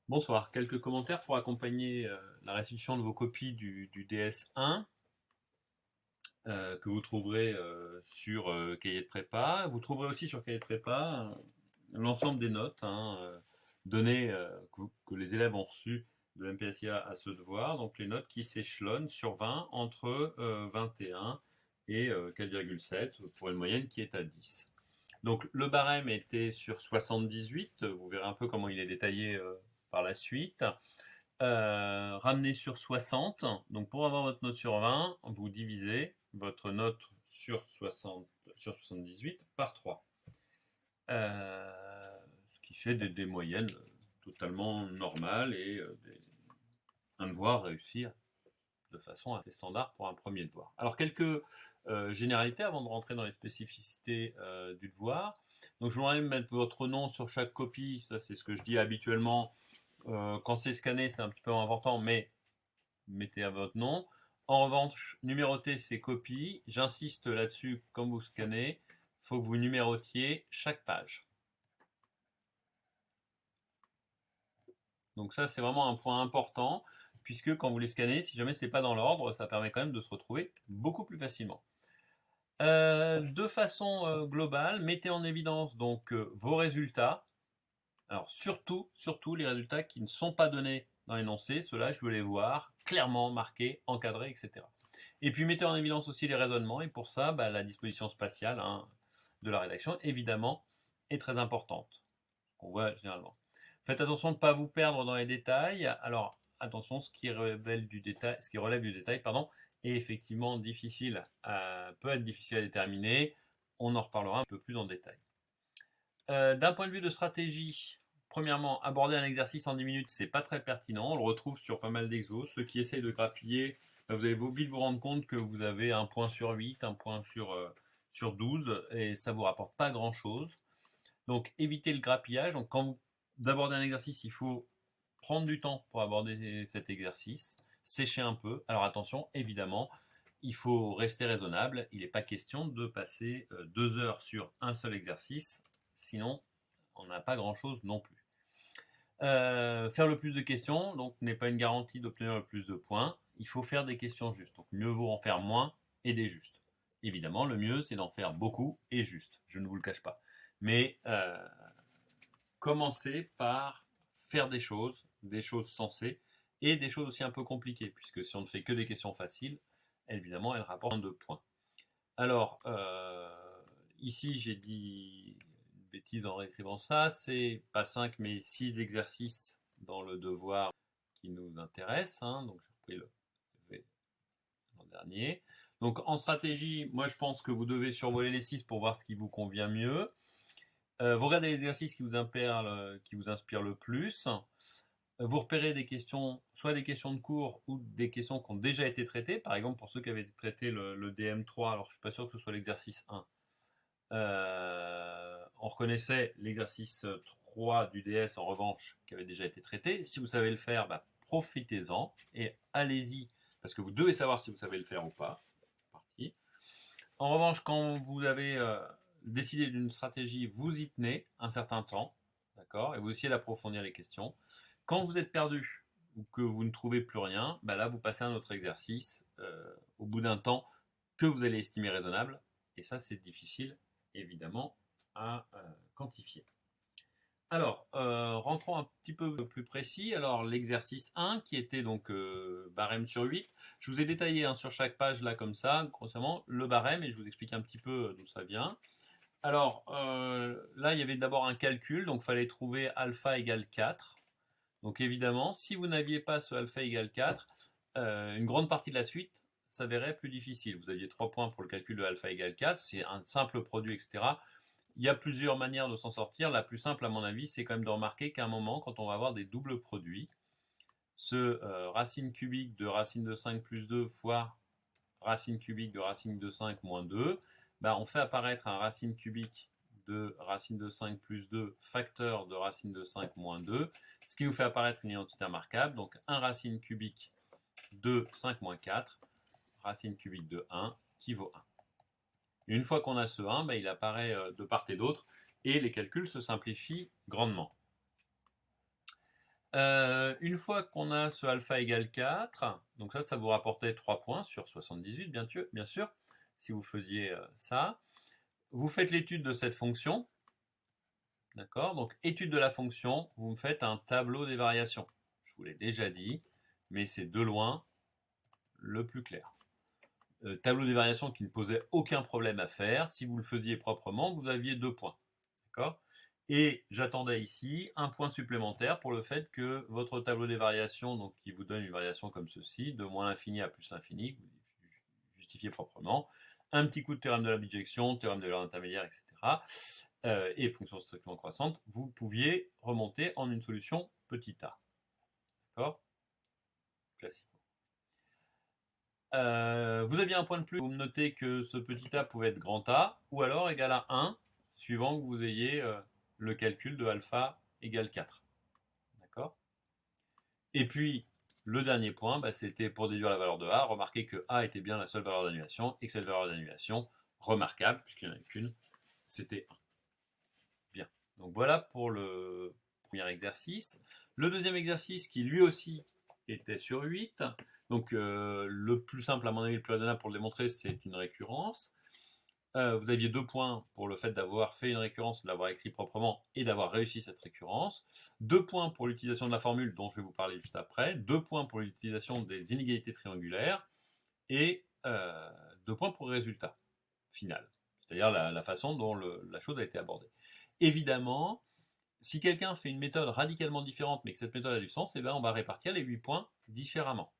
Bonsoir, quelques commentaires pour accompagner la restitution de vos copies du DS1 que vous trouverez sur cahier de prépa. Vous trouverez aussi sur cahier de prépa l'ensemble des notes données que les élèves ont reçues de l'MPSIA à ce devoir, donc les notes qui s'échelonnent sur 20 entre 21 et 4,7 pour une moyenne qui est à 10. Donc le barème était sur 78, vous verrez un peu comment il est détaillé par la suite. Ramené sur 60, donc pour avoir votre note sur 20, vous divisez votre note sur 60, sur 78 par 3. Ce qui fait des moyennes totalement normales et un devoir réussir de façon assez standard pour un premier devoir. Alors quelques généralités avant de rentrer dans les spécificités du devoir. Donc je voudrais mettre votre nom sur chaque copie, ça c'est ce que je dis habituellement. Quand c'est scanné, c'est un petit peu important, mais mettez à votre nom. En revanche, numéroter ces copies. J'insiste là-dessus, quand vous scannez, il faut que vous numérotiez chaque page. Donc ça, c'est vraiment un point important, puisque quand vous les scannez, si jamais ce n'est pas dans l'ordre, ça permet quand même de se retrouver beaucoup plus facilement. De façon globale, mettez en évidence donc vos résultats. Alors surtout les résultats qui ne sont pas donnés dans l'énoncé, ceux-là je veux les voir clairement marqués, encadrés, etc. Et puis mettez en évidence aussi les raisonnements, et pour ça, la disposition spatiale de la rédaction, évidemment, est très importante, qu'on voit généralement. Faites attention de ne pas vous perdre dans les détails. Alors attention, ce qui relève du détail, est effectivement difficile, peut être difficile à déterminer. On en reparlera un peu plus en détail. D'un point de vue de stratégie, premièrement, aborder un exercice en 10 minutes, c'est pas très pertinent. On le retrouve sur pas mal d'exos. Ceux qui essayent de grappiller, vous allez vite vous rendre compte que vous avez un point sur 8, un point sur 12, et ça vous rapporte pas grand-chose. Donc évitez le grappillage. Donc quand vous abordez un exercice, il faut prendre du temps pour aborder cet exercice, sécher un peu. Alors attention, évidemment, il faut rester raisonnable. Il n'est pas question de passer 2 heures sur un seul exercice, sinon on n'a pas grand-chose non plus. Faire le plus de questions, donc n'est pas une garantie d'obtenir le plus de points. Il faut faire des questions justes. Donc mieux vaut en faire moins et des justes. Évidemment, le mieux c'est d'en faire beaucoup et juste. Je ne vous le cache pas. Mais commencez par faire des choses sensées et des choses aussi un peu compliquées, puisque si on ne fait que des questions faciles, évidemment, elles rapportent moins de points. Alors, ici, j'ai dit une bêtise en réécrivant ça, c'est pas 5 mais 6 exercices dans le devoir qui nous intéresse, donc j'ai repris l'an dernier. Donc en stratégie, moi je pense que vous devez survoler les 6 pour voir ce qui vous convient mieux. Vous regardez les exercices qui vous inspirent le plus. Vous repérez des questions, soit des questions de cours ou des questions qui ont déjà été traitées. Par exemple, pour ceux qui avaient traité le DM3, alors je ne suis pas sûr que ce soit l'exercice 1. On reconnaissait l'exercice 3 du DS, en revanche, qui avait déjà été traité. Si vous savez le faire, profitez-en et allez-y, parce que vous devez savoir si vous savez le faire ou pas. Parti. En revanche, quand vous avez décidé d'une stratégie, vous y tenez un certain temps, d'accord, et vous essayez d'approfondir les questions. Quand vous êtes perdu ou que vous ne trouvez plus rien, là vous passez à un autre exercice au bout d'un temps que vous allez estimer raisonnable, et ça c'est difficile évidemment à quantifier. Alors, rentrons un petit peu plus précis. Alors, l'exercice 1, qui était donc barème sur 8, je vous ai détaillé sur chaque page, là, comme ça, grossièrement, le barème, et je vous explique un petit peu d'où ça vient. Alors, là, il y avait d'abord un calcul, donc il fallait trouver alpha égale 4. Donc, évidemment, si vous n'aviez pas ce alpha égale 4, une grande partie de la suite s'avérait plus difficile. Vous aviez 3 points pour le calcul de alpha égale 4, c'est un simple produit, etc. Il y a plusieurs manières de s'en sortir. La plus simple, à mon avis, c'est quand même de remarquer qu'à un moment, quand on va avoir des doubles produits, ce racine cubique de racine de 5 plus 2 fois racine cubique de racine de 5 moins 2, on fait apparaître un racine cubique de racine de 5 plus 2 facteur de racine de 5 moins 2, ce qui nous fait apparaître une identité remarquable, donc 1 racine cubique de 5 moins 4, racine cubique de 1 qui vaut 1. Et une fois qu'on a ce 1, il apparaît de part et d'autre et les calculs se simplifient grandement. Une fois qu'on a ce alpha égale 4, donc ça vous rapportait 3 points sur 78, bien sûr, si vous faisiez ça. Vous faites l'étude de cette fonction, d'accord? Donc, étude de la fonction, vous me faites un tableau des variations. Je vous l'ai déjà dit, mais c'est de loin le plus clair. Tableau des variations qui ne posait aucun problème à faire. Si vous le faisiez proprement, vous aviez 2 points. D'accord? Et j'attendais ici un point supplémentaire pour le fait que votre tableau des variations, donc qui vous donne une variation comme ceci, de moins l'infini à plus l'infini, que vous justifiez proprement, un petit coup de théorème de la bijection, théorème de l'ordre intermédiaire, etc., et fonction strictement croissante, vous pouviez remonter en une solution petit a. D'accord? Classique. Vous aviez un point de plus, vous me notez que ce petit a pouvait être grand A, ou alors égal à 1, suivant que vous ayez le calcul de alpha égale 4. D'accord? Et puis, le dernier point, c'était pour déduire la valeur de A, remarquez que A était bien la seule valeur d'annulation, et que cette valeur d'annulation, remarquable, puisqu'il n'y en a qu'une, c'était 1. Bien. Donc voilà pour le premier exercice. Le deuxième exercice, qui lui aussi était sur 8, donc le plus simple, à mon avis, le plus raisonnable pour le démontrer, c'est une récurrence. Vous aviez 2 points pour le fait d'avoir fait une récurrence, de l'avoir écrit proprement et d'avoir réussi cette récurrence. 2 points pour l'utilisation de la formule dont je vais vous parler juste après. 2 points pour l'utilisation des inégalités triangulaires. Et 2 points pour le résultat final. C'est-à-dire la façon dont la chose a été abordée. Évidemment, si quelqu'un fait une méthode radicalement différente, mais que cette méthode a du sens, on va répartir les 8 points différemment.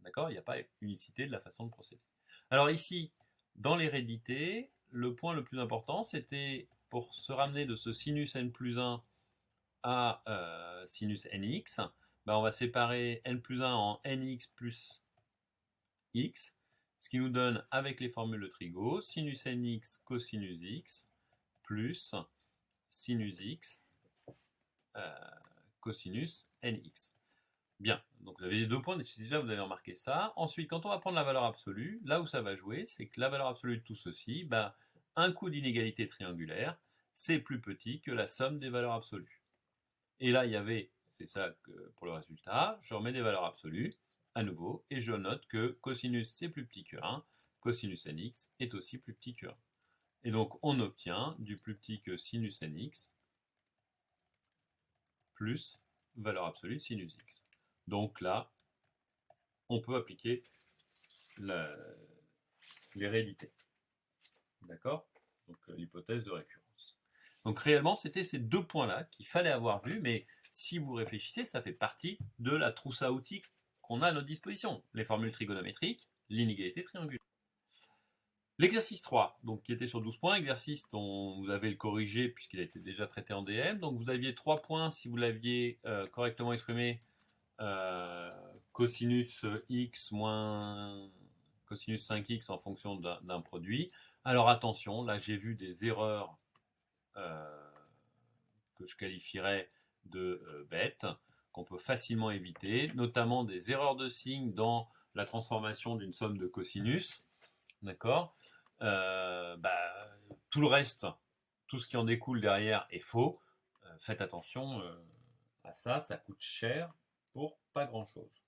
D'accord? Il n'y a pas unicité de la façon de procéder. Alors ici, dans l'hérédité, le point le plus important, c'était pour se ramener de ce sinus n plus 1 à sinus nx, on va séparer n plus 1 en nx plus x, ce qui nous donne, avec les formules de Trigo, sinus nx cosinus x plus sinus x cosinus nx. Bien, donc vous avez les 2 points, déjà vous avez remarqué ça. Ensuite, quand on va prendre la valeur absolue, là où ça va jouer, c'est que la valeur absolue de tout ceci, un coup d'inégalité triangulaire, c'est plus petit que la somme des valeurs absolues. Et là, il y avait, c'est ça pour le résultat, je remets des valeurs absolues, à nouveau, et je note que cosinus c'est plus petit que 1, cosinus nx est aussi plus petit que 1. Et donc on obtient du plus petit que sinus nx plus valeur absolue de sinus x. Donc là, on peut appliquer l'hérédité. D'accord? Donc l'hypothèse de récurrence. Donc réellement, c'était ces 2 points-là qu'il fallait avoir vus, mais si vous réfléchissez, ça fait partie de la trousse à outils qu'on a à notre disposition. Les formules trigonométriques, l'inégalité triangulaire. L'exercice 3, donc, qui était sur 12 points, exercice dont vous avez le corrigé puisqu'il a été déjà traité en DM. Donc vous aviez 3 points si vous l'aviez correctement exprimé, cosinus x moins cosinus 5x en fonction d'un produit. Alors attention, là j'ai vu des erreurs que je qualifierais de bêtes, qu'on peut facilement éviter, notamment des erreurs de signe dans la transformation d'une somme de cosinus. D'accord? Tout le reste, tout ce qui en découle derrière est faux. Faites attention à ça, ça coûte cher pour pas grand-chose.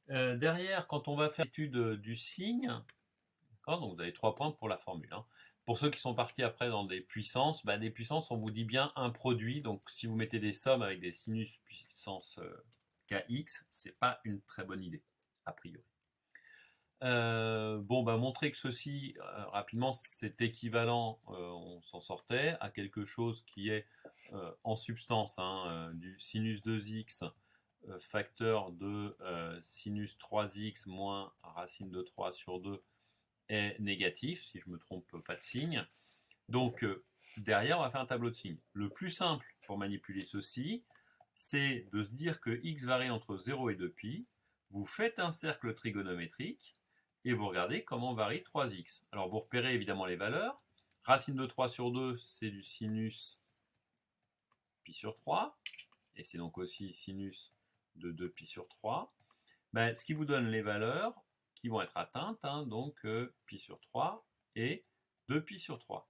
Derrière, quand on va faire l'étude du signe, donc vous avez 3 points pour la formule. Pour ceux qui sont partis après dans des puissances, des puissances, on vous dit bien un produit. Donc si vous mettez des sommes avec des sinus puissance kx, c'est pas une très bonne idée, a priori. Montrer que ceci, rapidement, c'est équivalent, on s'en sortait, à quelque chose qui est en substance du sinus 2x facteur de sinus 3x moins racine de 3 sur 2 est négatif, si je ne me trompe pas de signe. Donc, derrière, on va faire un tableau de signes. Le plus simple pour manipuler ceci, c'est de se dire que x varie entre 0 et 2π. Vous faites un cercle trigonométrique et vous regardez comment varie 3x. Alors, vous repérez évidemment les valeurs. Racine de 3 sur 2, c'est du sinus pi sur 3. Et c'est donc aussi sinus de 2π sur 3. Ce qui vous donne les valeurs qui vont être atteintes, donc pi sur 3 et 2π sur 3.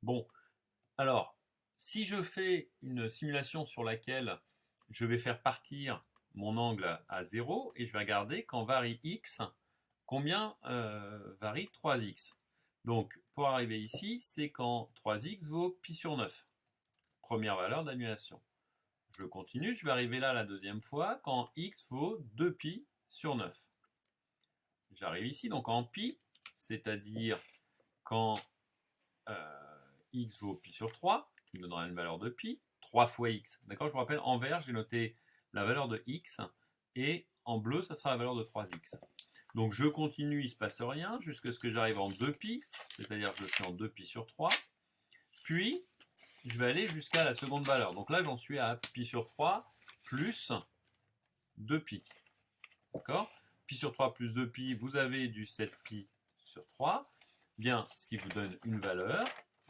Bon, alors, si je fais une simulation sur laquelle je vais faire partir mon angle à 0 et je vais regarder quand varie x, combien varie 3x. Donc, pour arriver ici, c'est quand 3x vaut pi sur 9. Première valeur d'annulation. Je continue, je vais arriver là la deuxième fois, quand x vaut 2pi sur 9. J'arrive ici, donc en pi, c'est-à-dire quand x vaut pi sur 3, qui me donnera une valeur de pi, 3 fois x. D'accord, je vous rappelle, en vert, j'ai noté la valeur de x, et en bleu, ça sera la valeur de 3x. Donc je continue, il ne se passe rien, jusqu'à ce que j'arrive en 2pi, c'est-à-dire que je suis en 2pi sur 3, puis je vais aller jusqu'à la seconde valeur. Donc là, j'en suis à pi sur 3 plus 2pi. D'accord ? Pi sur 3 plus 2pi, vous avez du 7pi sur 3. Bien, ce qui vous donne une valeur.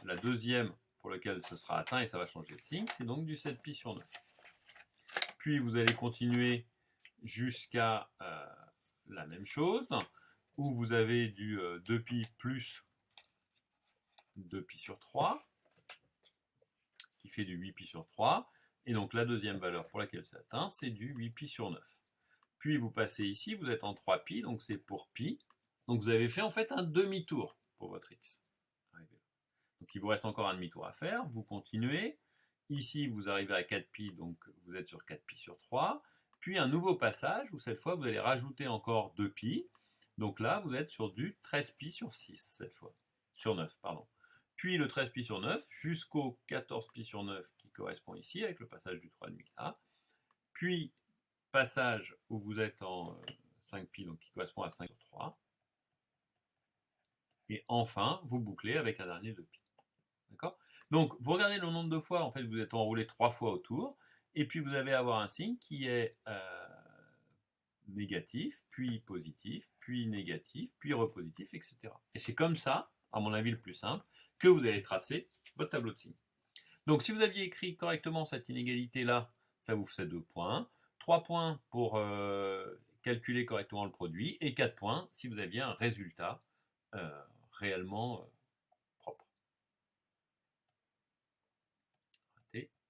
La deuxième pour laquelle ce sera atteint et ça va changer de signe, c'est donc du 7pi sur 9. Puis vous allez continuer jusqu'à la même chose, où vous avez du 2pi plus 2pi sur 3, qui fait du 8pi sur 3. Et donc la deuxième valeur pour laquelle c'est atteint, c'est du 8pi sur 9. Puis vous passez ici, vous êtes en 3pi, donc c'est pour pi. Donc vous avez fait en fait un demi-tour pour votre x. Donc il vous reste encore un demi-tour à faire, vous continuez. Ici, vous arrivez à 4pi, donc vous êtes sur 4pi sur 3. Puis un nouveau passage, où cette fois, vous allez rajouter encore 2pi. Donc là, vous êtes sur du 13pi sur 6, cette fois. Sur 9, pardon. Puis le 13pi sur 9, jusqu'au 14pi sur 9, qui correspond ici, avec le passage du 3,5 là. Puis, passage où vous êtes en 5pi, donc qui correspond à 5 sur 3. Et enfin, vous bouclez avec un dernier 2pi. D'accord ? Donc, vous regardez le nombre de fois, en fait, vous êtes enroulé 3 fois autour, et puis vous allez avoir un signe qui est négatif, puis positif, puis négatif, puis repositif, etc. Et c'est comme ça, à mon avis le plus simple, que vous allez tracer votre tableau de signes. Donc, si vous aviez écrit correctement cette inégalité-là, ça vous fait 2 points. 3 points pour calculer correctement le produit, et 4 points si vous aviez un résultat réellement propre.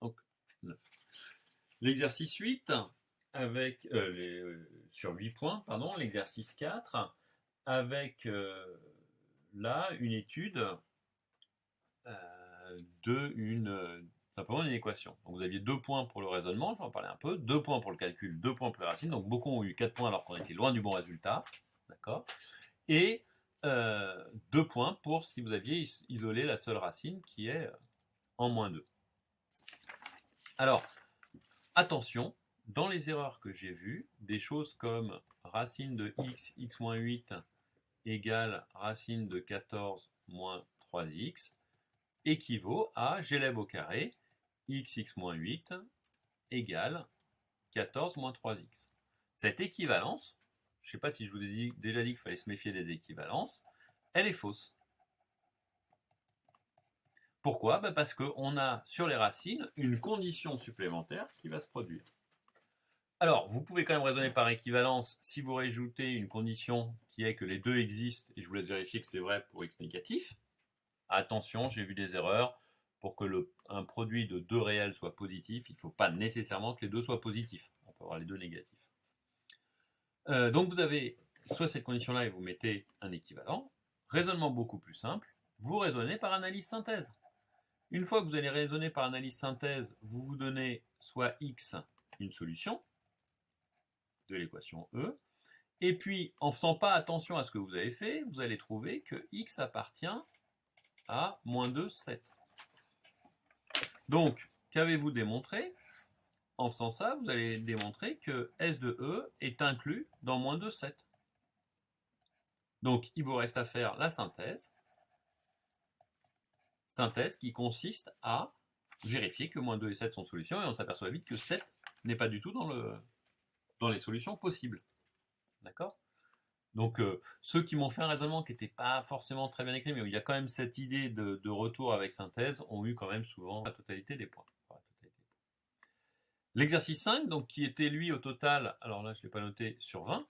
Donc, 9. L'exercice 8, avec, sur 8 points, pardon, l'exercice 4, avec là une étude simplement une équation. Donc vous aviez 2 points pour le raisonnement, je vais en parler un peu, 2 points pour le calcul, 2 points pour les racines, donc beaucoup ont eu 4 points alors qu'on était loin du bon résultat, d'accord ? Et 2 points pour si vous aviez isolé la seule racine qui est en moins 2. Alors, attention, dans les erreurs que j'ai vues, des choses comme racine de x, x-8 égale racine de 14 moins 3x équivaut à j'élève au carré x, x-8 égale 14 moins 3x. Cette équivalence, je ne sais pas si je vous ai déjà dit qu'il fallait se méfier des équivalences, elle est fausse. Pourquoi ? Parce qu'on a sur les racines une condition supplémentaire qui va se produire. Alors, vous pouvez quand même raisonner par équivalence si vous rajoutez une condition qui est que les deux existent, et je vous laisse vérifier que c'est vrai pour x négatif. Attention, j'ai vu des erreurs. Pour que un produit de deux réels soit positif, il ne faut pas nécessairement que les deux soient positifs. On peut avoir les deux négatifs. Donc vous avez soit cette condition-là et vous mettez un équivalent. Raisonnement beaucoup plus simple, vous raisonnez par analyse synthèse. Une fois que vous allez raisonner par analyse synthèse, vous vous donnez soit x, une solution de l'équation E, et puis en ne faisant pas attention à ce que vous avez fait, vous allez trouver que x appartient à moins 2, 7. Donc, qu'avez-vous démontré ? En faisant ça, vous allez démontrer que S de E est inclus dans moins 2, 7. Donc, il vous reste à faire la synthèse. Synthèse qui consiste à vérifier que moins 2 et 7 sont solutions, et on s'aperçoit vite que 7 n'est pas du tout dans les solutions possibles. D'accord ? Donc, ceux qui m'ont fait un raisonnement qui n'était pas forcément très bien écrit, mais où il y a quand même cette idée de retour avec synthèse, ont eu quand même souvent la totalité des points. L'exercice 5, donc, qui était lui au total, alors là je ne l'ai pas noté, sur 20,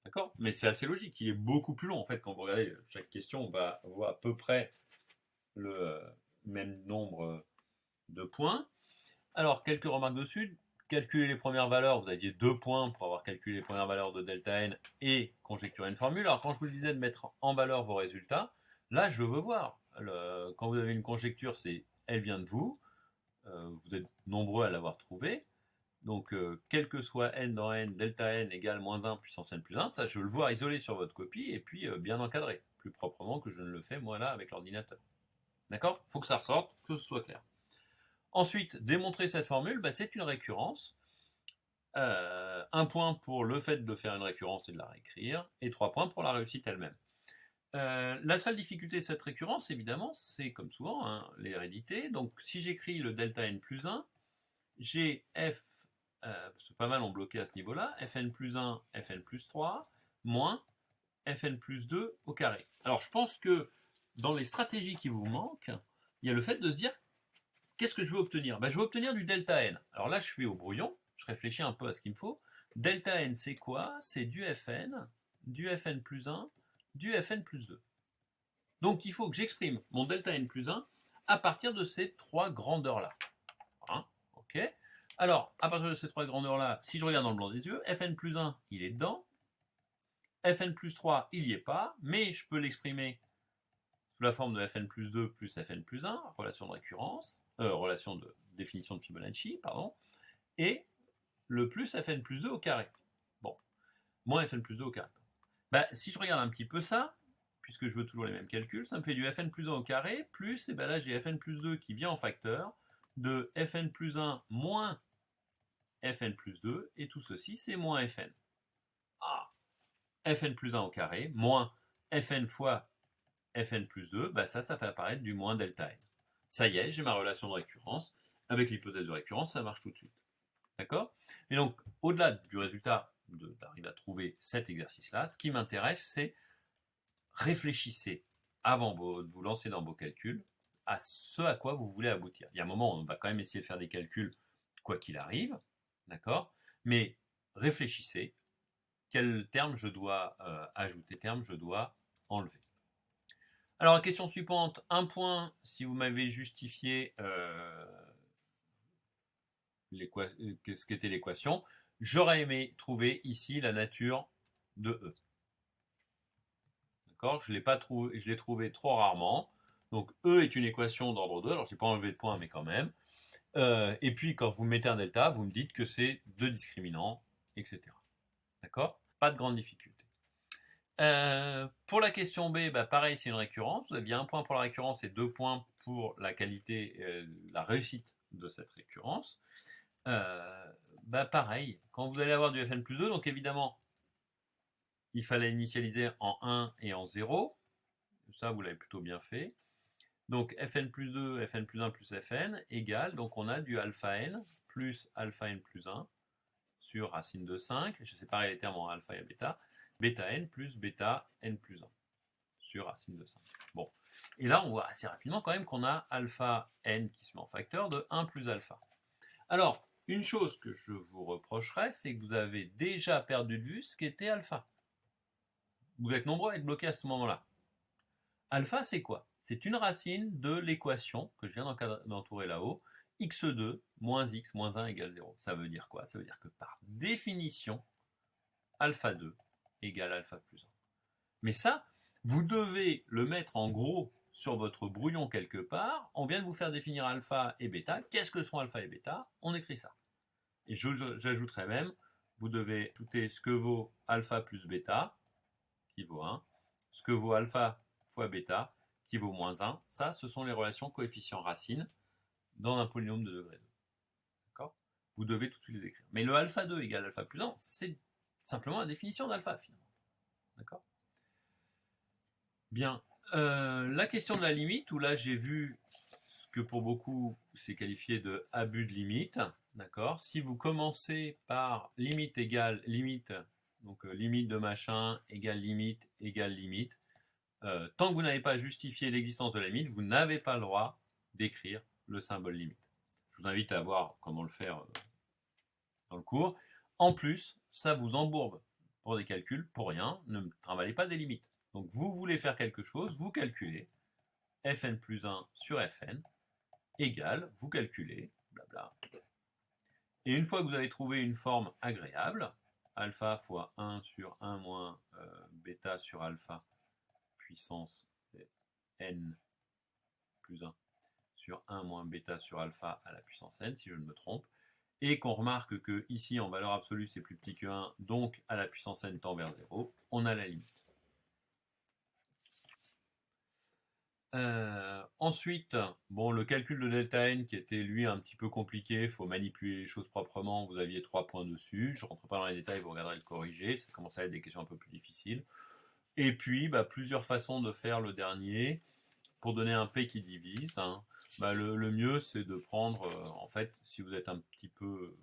d'accord ? Mais c'est assez logique, il est beaucoup plus long en fait. Quand vous regardez chaque question, on va voir à peu près le même nombre de points. Alors, quelques remarques dessus. calculer les premières valeurs, vous aviez 2 points pour avoir calculé les premières valeurs de delta n et conjecturer une formule. Alors quand je vous disais de mettre en valeur vos résultats, là je veux voir. Quand vous avez une conjecture, elle vient de vous. Vous êtes nombreux à l'avoir trouvée. Donc quel que soit n dans n, delta n égale moins 1 puissance n plus 1, ça je veux le voir isolé sur votre copie et puis bien encadré, plus proprement que je ne le fais moi là avec l'ordinateur. D'accord? Il faut que ça ressorte, que ce soit clair. Ensuite, démontrer cette formule, c'est une récurrence. 1 point pour le fait de faire une récurrence et de la réécrire, et 3 points pour la réussite elle-même. La seule difficulté de cette récurrence, évidemment, c'est comme souvent l'hérédité. Donc si j'écris le delta n plus 1, j'ai f, parce que pas mal ont bloqué à ce niveau-là, fn plus 1, fn plus 3, moins fn plus 2 au carré. Alors je pense que dans les stratégies qui vous manquent, il y a le fait de se dire, qu'est-ce que je veux obtenir? Je veux obtenir du delta n. Alors là, je suis au brouillon, je réfléchis un peu à ce qu'il me faut. Delta n, c'est quoi? C'est du fn plus 1, du fn plus 2. Donc il faut que j'exprime mon delta n plus 1 à partir de ces 3 grandeurs-là. Ok. Alors, à partir de ces 3 grandeurs-là, si je regarde dans le blanc des yeux, fn plus 1, il est dedans. Fn plus 3, il n'y est pas, mais je peux l'exprimer sous la forme de fn plus 2 plus fn plus 1, relation de récurrence, relation de définition de Fibonacci, pardon, et le plus fn plus 2 au carré. Bon, moins fn plus 2 au carré. Si je regarde un petit peu ça, puisque je veux toujours les mêmes calculs, ça me fait du fn plus 1 au carré, plus, et là j'ai fn plus 2 qui vient en facteur, de fn plus 1 moins fn plus 2, et tout ceci c'est moins fn. Fn plus 1 au carré, moins fn fois fn plus 2, ça fait apparaître du moins delta n. Ça y est, j'ai ma relation de récurrence. Avec l'hypothèse de récurrence, ça marche tout de suite. D'accord? Et donc, au-delà du résultat d'arriver à trouver cet exercice-là, ce qui m'intéresse, c'est réfléchissez avant de vous lancer dans vos calculs à ce à quoi vous voulez aboutir. Il y a un moment où on va quand même essayer de faire des calculs quoi qu'il arrive, d'accord? Mais réfléchissez, quel terme je dois ajouter, terme je dois enlever. Alors, la question suivante, 1 point si vous m'avez justifié ce qu'était l'équation. J'aurais aimé trouver ici la nature de E. D'accord? Je l'ai trouvé trop rarement. Donc E est une équation d'ordre 2. Alors je n'ai pas enlevé de point, mais quand même. Et puis quand vous mettez un delta, vous me dites que c'est 2 discriminants, etc. D'accord? Pas de grande difficulté. Pour la question B, pareil, c'est une récurrence. Vous aviez 1 point pour la récurrence et 2 points pour la qualité, la réussite de cette récurrence. Pareil, quand vous allez avoir du fn plus 2, donc évidemment, il fallait initialiser en 1 et en 0. Ça, vous l'avez plutôt bien fait. Donc fn plus 2, fn plus 1 plus fn égale, donc on a du alpha n plus alpha n plus 1 sur racine de 5. Je sépare les termes en alpha et bêta. Bêta n plus bêta n plus 1 sur racine de 5. Bon. Et là, on voit assez rapidement quand même qu'on a alpha n qui se met en facteur de 1 plus alpha. Alors, une chose que je vous reprocherais, c'est que vous avez déjà perdu de vue ce qu'était alpha. Vous êtes nombreux à être bloqués à ce moment-là. Alpha, c'est quoi? C'est une racine de l'équation que je viens d'entourer là-haut, x2 moins x moins 1 égale 0. Ça veut dire quoi? Ça veut dire que par définition, alpha 2 égale alpha plus 1. Mais ça, vous devez le mettre en gros sur votre brouillon quelque part. On vient de vous faire définir alpha et bêta. Qu'est-ce que sont alpha et bêta? On écrit ça. Et j'ajouterai même, vous devez ajouter ce que vaut alpha plus bêta, qui vaut 1, ce que vaut alpha fois bêta, qui vaut moins 1. Ça, ce sont les relations coefficients racines dans un polynôme de degré 2. D'accord? Vous devez tout de suite les écrire. Mais le alpha 2 égale alpha plus 1, c'est simplement la définition d'alpha, finalement. D'accord? Bien. La question de la limite, où là, j'ai vu ce que pour beaucoup, c'est qualifié de abus de limite. D'accord? Si vous commencez par limite égale limite, donc limite de machin égale limite, tant que vous n'avez pas justifié l'existence de la limite, vous n'avez pas le droit d'écrire le symbole limite. Je vous invite à voir comment le faire dans le cours. En plus, ça vous embourbe pour des calculs, pour rien, ne travaillez pas des limites. Donc vous voulez faire quelque chose, vous calculez fn plus 1 sur fn égale, vous calculez, blabla, Et une fois que vous avez trouvé une forme agréable, alpha fois 1 sur 1 moins bêta sur alpha puissance n plus 1 sur 1 moins bêta sur alpha à la puissance n, si je ne me trompe, et qu'on remarque que ici en valeur absolue c'est plus petit que 1, donc à la puissance n tend vers 0, on a la limite. Ensuite, bon, le calcul de delta n qui était lui un petit peu compliqué, il faut manipuler les choses proprement, vous aviez 3 points dessus, je ne rentre pas dans les détails, vous regarderez le corriger, ça commence à être des questions un peu plus difficiles. Et puis, plusieurs façons de faire le dernier, pour donner un P qui divise, hein. Le mieux c'est de prendre, en fait, si vous êtes un petit peu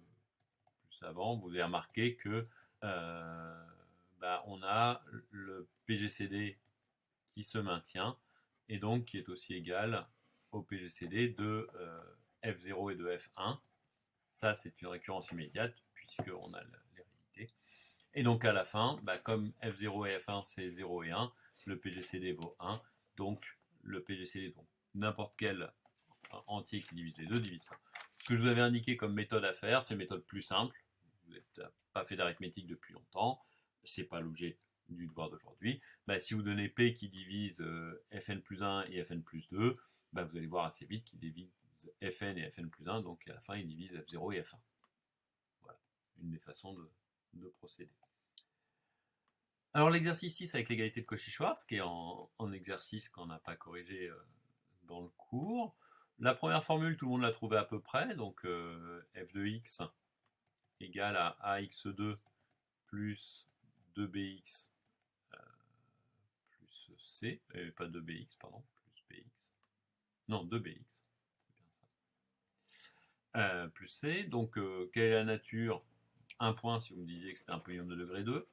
plus savant, vous avez remarqué que on a le PGCD qui se maintient, et donc qui est aussi égal au PGCD de F0 et de F1. Ça, c'est une récurrence immédiate, puisqu'on a l'hérédité. Et donc à la fin, comme F0 et F1, c'est 0 et 1, le PGCD vaut 1. Donc le PGCD, donc n'importe quel entier qui divise les deux, divise ça. Ce que je vous avais indiqué comme méthode à faire, c'est une méthode plus simple. Vous n'avez pas fait d'arithmétique depuis longtemps. Ce n'est pas l'objet du devoir d'aujourd'hui. Si vous donnez P qui divise Fn plus 1 et Fn plus 2, vous allez voir assez vite qu'il divise Fn et Fn plus 1, donc à la fin il divise F0 et F1. Voilà, une des façons de procéder. Alors l'exercice 6 avec l'égalité de Cauchy-Schwarz, qui est en exercice qu'on n'a pas corrigé dans le cours. La première formule, tout le monde l'a trouvée à peu près, donc f de x égale à ax2 plus 2bx plus c, pas 2bx, pardon, plus bx. Non, 2bx, c'est bien ça. Plus c, donc quelle est la nature? Un point si vous me disiez que c'était un polynôme de degré 2.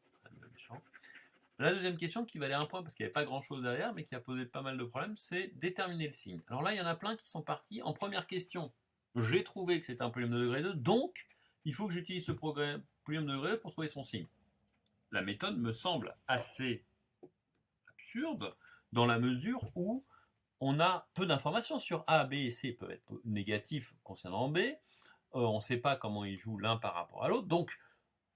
La deuxième question qui valait un point parce qu'il n'y avait pas grand chose derrière, mais qui a posé pas mal de problèmes, c'est déterminer le signe. Alors là, il y en a plein qui sont partis. En première question, j'ai trouvé que c'était un polynôme de degré 2, donc il faut que j'utilise ce polynôme de degré 2 pour trouver son signe. La méthode me semble assez absurde dans la mesure où on a peu d'informations sur A, B et C peuvent être négatifs concernant B. On ne sait pas comment ils jouent l'un par rapport à l'autre. Donc,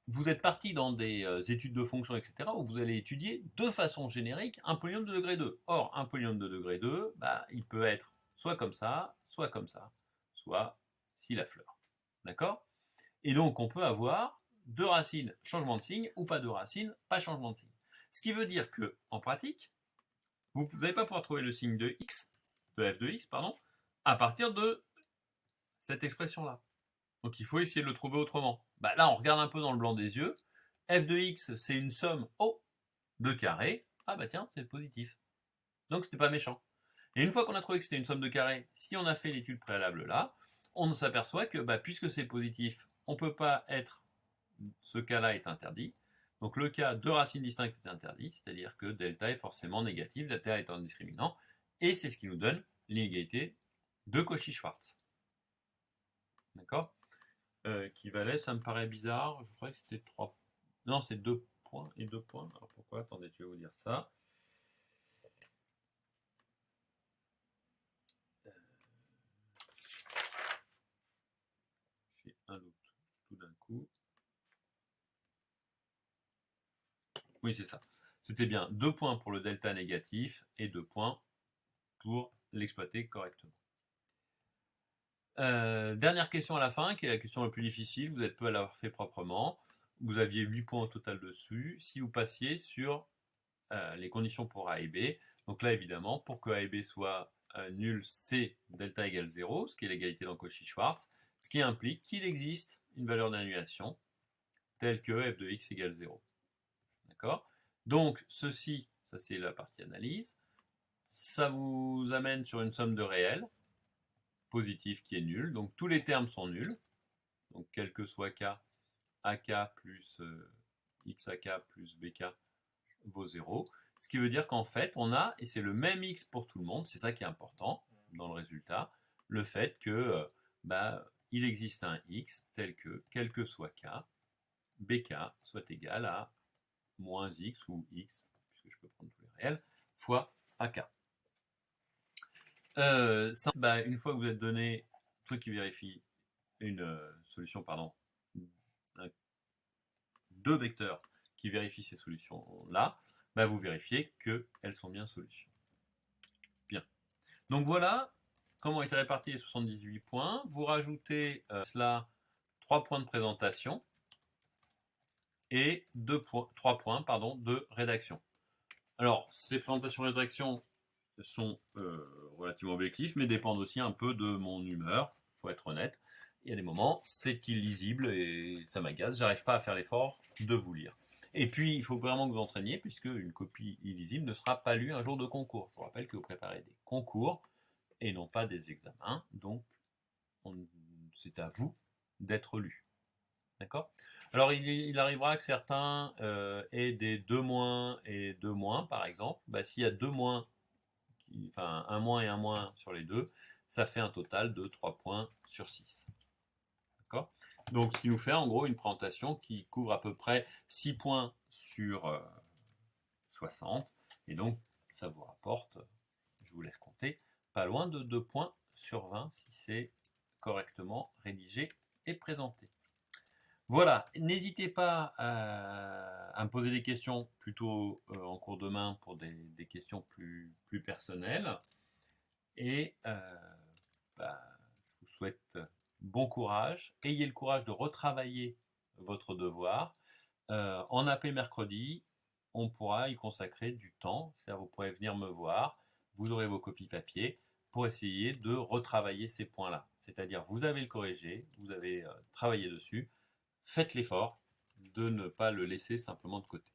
vous êtes parti dans des études de fonctions, etc., où vous allez étudier de façon générique un polynôme de degré 2. Or, un polynôme de degré 2, il peut être soit comme ça, soit si la fleur. D'accord? Et donc, on peut avoir deux racines, changement de signe, ou pas deux racines, pas changement de signe. Ce qui veut dire que, en pratique, vous n'allez pas pouvoir trouver le signe de x, de f de x, pardon, à partir de cette expression-là. Donc il faut essayer de le trouver autrement. Là, on regarde un peu dans le blanc des yeux. F de x, c'est une somme de carrés. Ah tiens, c'est positif. Donc c'était pas méchant. Et une fois qu'on a trouvé que c'était une somme de carrés, si on a fait l'étude préalable là, on s'aperçoit que puisque c'est positif, on ne peut pas être... Ce cas-là est interdit. Donc le cas de racines distinctes est interdit, c'est-à-dire que delta est forcément négatif, delta est un discriminant, et c'est ce qui nous donne l'inégalité de Cauchy-Schwarz. D'accord? Qui valait, ça me paraît bizarre, je crois que c'était 3... Non, c'est 2 points et 2 points. Alors pourquoi? Attendez, je vais vous dire ça. J'ai un doute tout d'un coup. Oui, c'est ça. C'était bien 2 points pour le delta négatif et 2 points pour l'exploiter correctement. Dernière question à la fin, qui est la question la plus difficile. Vous êtes peu à l'avoir fait proprement. Vous aviez 8 points au total dessus. Si vous passiez sur les conditions pour A et B, donc là évidemment, pour que A et B soient nul, c'est delta égale 0, ce qui est l'égalité dans Cauchy-Schwarz, ce qui implique qu'il existe une valeur d'annulation telle que f de x égale 0. D'accord? Donc ceci, ça c'est la partie analyse, ça vous amène sur une somme de réels positif qui est nul, donc tous les termes sont nuls, donc quel que soit k, ak plus xak plus bk vaut 0, ce qui veut dire qu'en fait on a, et c'est le même x pour tout le monde, c'est ça qui est important dans le résultat, le fait que il existe un x tel que, quel que soit k, bk soit égal à moins x ou x, puisque je peux prendre tous les réels, fois ak. Une fois que vous êtes donné un truc qui vérifie une solution deux vecteurs qui vérifient ces solutions-là, bah vous vérifiez qu'elles sont bien solutions. Bien. Donc voilà comment étaient répartis les 78 points. Vous rajoutez cela 3 points de présentation et 3 points de rédaction. Alors, ces présentations et rédactions sont relativement objectifs, mais dépendent aussi un peu de mon humeur, il faut être honnête. Il y a des moments, c'est illisible et ça m'agace, j'arrive pas à faire l'effort de vous lire. Et puis, il faut vraiment que vous entraîniez, puisque une copie illisible ne sera pas lue un jour de concours. Je vous rappelle que vous préparez des concours et non pas des examens, donc c'est à vous d'être lu. D'accord? Alors, il arrivera que certains aient des 2- et 2-, par exemple. Bah, s'il y a 2-, enfin un moins et un moins sur les deux, ça fait un total de 3 points sur 6. D'accord? Donc, ce qui nous fait en gros une présentation qui couvre à peu près 6 points sur 60. Et donc, ça vous rapporte, je vous laisse compter, pas loin de 2 points sur 20 si c'est correctement rédigé et présenté. Voilà, n'hésitez pas à me poser des questions plutôt en cours de main pour des questions plus personnelles. Et bah, je vous souhaite bon courage. Ayez le courage de retravailler votre devoir. En AP mercredi, on pourra y consacrer du temps. C'est-à-dire vous pourrez venir me voir, vous aurez vos copies papier pour essayer de retravailler ces points-là. C'est-à-dire vous avez le corrigé, vous avez travaillé dessus. Faites l'effort de ne pas le laisser simplement de côté.